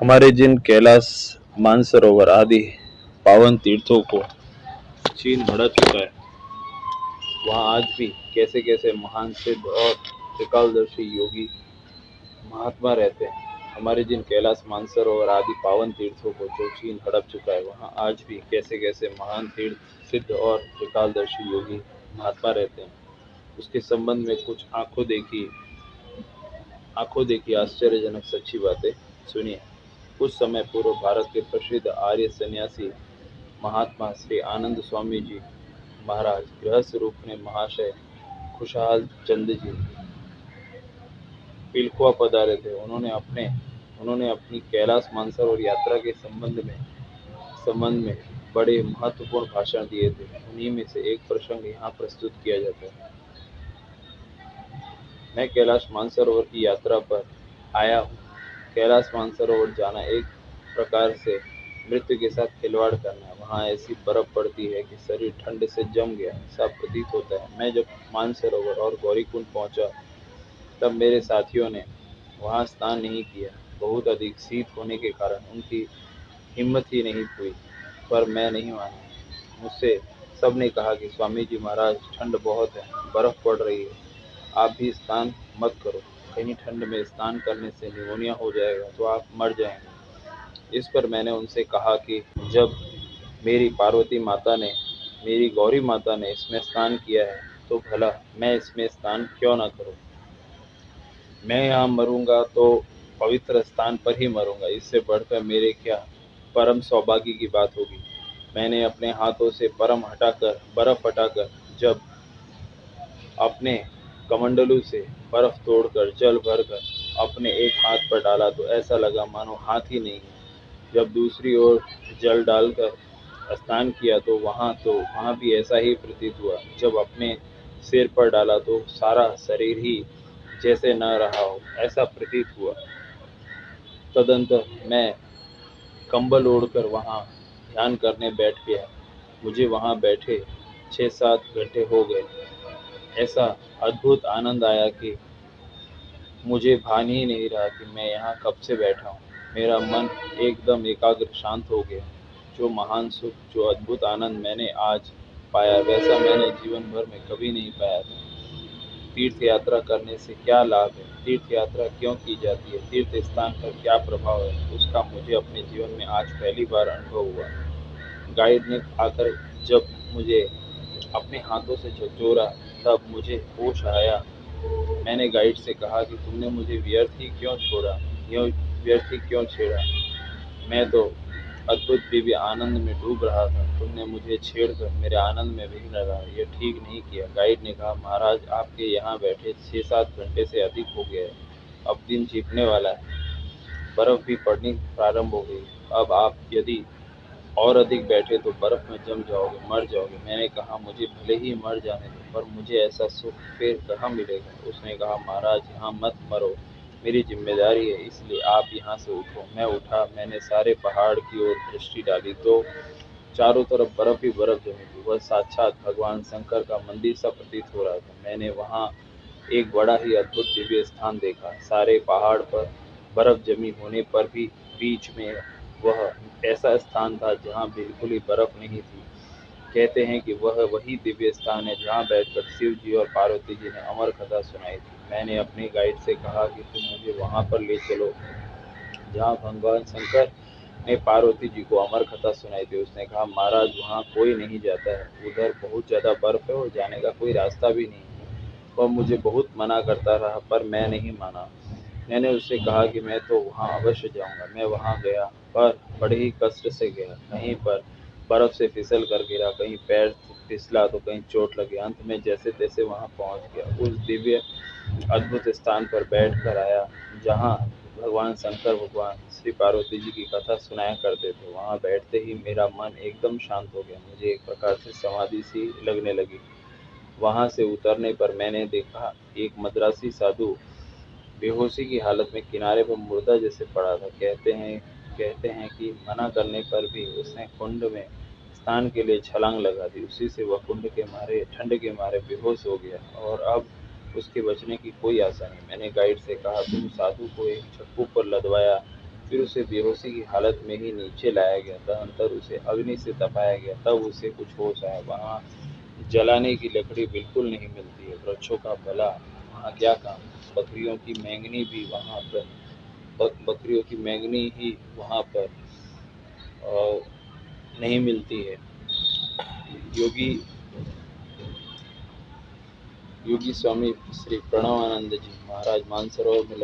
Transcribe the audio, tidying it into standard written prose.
हमारे जिन कैलाश, मानसरोवर आदि पावन तीर्थों को चीन बढ़ा चुका है, वहाँ आज भी कैसे कैसे महान सिद्ध और त्रिकालदर्शी योगी महात्मा रहते हैं। हमारे जिन कैलाश, मानसरोवर आदि पावन तीर्थों को जो चीन हड़प चुका है, वहाँ आज भी कैसे कैसे महान तीर्थ, सिद्ध और त्रिकालदर्शी योगी महात्मा रहते हैं। उसके संबंध में कुछ आंखों देखी आश्चर्यजनक सच्ची बातें सुनिए। कुछ समय पूर्व भारत के प्रसिद्ध आर्य सन्यासी महात्मा श्री आनंद स्वामी जी महाराज गृहस्थ रूप में महाशय खुशहाल चंद जी पिलखुआ पधारे थे। उन्होंने अपनी कैलाश मानसरोवर यात्रा के संबंध में बड़े महत्वपूर्ण भाषण दिए थे। उन्हीं में से एक प्रसंग यहाँ प्रस्तुत किया जाता है। मैं कैलाश मानसरोवर की यात्रा पर आया हूँ। कैलाश मानसरोवर जाना एक प्रकार से मृत्यु के साथ खिलवाड़ करना है। वहाँ ऐसी बर्फ पड़ती है कि शरीर ठंड से जम गया ऐसा प्रतीत होता है। मैं जब मानसरोवर और गौरीकुंड पहुँचा, तब मेरे साथियों ने वहाँ स्नान नहीं किया। बहुत अधिक शीत होने के कारण उनकी हिम्मत ही नहीं हुई, पर मैं नहीं माना। मुझसे सबने कहा कि स्वामी जी महाराज, ठंड बहुत है, बर्फ पड़ रही है, आप भी स्नान मत करो। कहीं ठंड में स्नान करने से निमोनिया हो जाएगा तो आप मर जाएंगे। इस पर मैंने उनसे कहा कि जब मेरी पार्वती माता ने, मेरी गौरी माता ने इसमें स्नान किया है, तो भला मैं इसमें स्नान क्यों ना करूं। मैं यहाँ मरूंगा तो पवित्र स्थान पर ही मरूंगा, इससे बढ़कर मेरे क्या परम सौभाग्य की बात होगी। मैंने अपने हाथों से बर्फ हटाकर जब अपने कमंडलू से बर्फ तोड़कर जल भरकर अपने एक हाथ पर डाला, तो ऐसा लगा मानो हाथ ही नहीं है। जब दूसरी ओर जल डालकर स्नान किया, तो वहाँ भी ऐसा ही प्रतीत हुआ। जब अपने सिर पर डाला, तो सारा शरीर ही जैसे न रहा हो ऐसा प्रतीत हुआ। तदंतर मैं कंबल ओढ़कर वहाँ ध्यान करने बैठ गया। मुझे वहाँ बैठे 6-7 घंटे हो गए। ऐसा अद्भुत आनंद आया कि मुझे भान ही नहीं रहा कि मैं यहाँ कब से बैठा हूँ। मेरा मन एकदम एकाग्र शांत हो गया। जो महान सुख, जो अद्भुत आनंद मैंने आज पाया, वैसा मैंने जीवन भर में कभी नहीं पाया था। तीर्थ यात्रा करने से क्या लाभ है, तीर्थ यात्रा क्यों की जाती है, तीर्थ स्थान पर क्या प्रभाव है, उसका मुझे अपने जीवन में आज पहली बार अनुभव हुआ। गाइड ने आकर जब मुझे अपने हाथों से झकझोरा, तब मुझे होश आया। मैंने गाइड से कहा कि तुमने मुझे व्यर्थ ही क्यों छेड़ा। मैं तो अद्भुत दिव्य आनंद में डूब रहा था, तुमने मुझे छेड़कर मेरे आनंद में विघ्न डाला, यह ठीक नहीं किया। गाइड ने कहा, महाराज, आपके यहाँ बैठे 6-7 घंटे से अधिक हो गया है। अब दिन छिपने वाला है, बर्फ भी पड़नी प्रारंभ हो गई। अब आप यदि और अधिक बैठे तो बर्फ में जम जाओगे, मर जाओगे। मैंने कहा, मुझे भले ही मर जाने दो, पर मुझे ऐसा सुख फिर कहाँ मिलेगा। उसने कहा, महाराज, यहाँ मत मरो, मेरी जिम्मेदारी है, इसलिए आप यहाँ से उठो। मैं उठा। मैंने सारे पहाड़ की ओर दृष्टि डाली तो चारों तरफ बर्फ ही बर्फ जमी थी। वह साक्षात भगवान शंकर का मंदिर सा प्रतीत हो रहा था। मैंने वहाँ एक बड़ा ही अद्भुत दिव्य स्थान देखा। सारे पहाड़ पर बर्फ जमी होने पर भी बीच में वह ऐसा स्थान था जहाँ बिल्कुल ही बर्फ नहीं थी। कहते हैं कि वह वही दिव्य स्थान है जहाँ बैठकर शिव जी और पार्वती जी ने अमर कथा सुनाई थी। मैंने अपने गाइड से कहा कि तुम मुझे वहाँ पर ले चलो जहाँ भगवान शंकर ने पार्वती जी को अमर कथा सुनाई थी। उसने कहा, महाराज, वहाँ कोई नहीं जाता है, उधर बहुत ज़्यादा बर्फ है और जाने का कोई रास्ता भी नहीं है। वह मुझे बहुत मना करता रहा, पर मैं नहीं माना। मैंने उससे कहा कि मैं तो वहाँ अवश्य जाऊँगा। मैं वहाँ गया, पर बड़े ही कष्ट से गया। कहीं पर बर्फ से फिसल कर गिरा, कहीं पैर फिसला तो कहीं चोट लगी। अंत में जैसे तैसे वहाँ पहुँच गया। उस दिव्य अद्भुत स्थान पर बैठ कर आया जहाँ भगवान शंकर भगवान श्री पार्वती जी की कथा सुनाया करते थे। वहाँ बैठते ही मेरा मन एकदम शांत हो गया। मुझे एक प्रकार से समाधि सी लगने लगी। वहाँ से उतरने पर मैंने देखा, एक मद्रासी साधु बेहोशी की हालत में किनारे पर मुर्दा जैसे पड़ा था। कहते हैं कि मना करने पर भी उसने कुंड में स्नान के लिए छलांग लगा दी। उसी से वह ठंड के मारे बेहोश हो गया और अब उसके बचने की कोई आशा नहीं। मैंने गाइड से कहा, तुम साधु को एक चप्पू पर लदवाया फिर उसे बेहोशी की हालत में ही नीचे लाया गया। तदनंतर उसे अग्नि से तपाया गया, तब उसे कुछ होश आया। वहाँ जलाने की लकड़ी बिल्कुल नहीं मिलती है, वृक्षों का भला वहाँ क्या काम। बकरियों की मैंगनी भी वहाँ पर बकरियों की मैंगनी ही वहाँ पर नहीं मिलती है। योगी योगी स्वामी श्री प्रणवानंद जी महाराज मानसरोवर में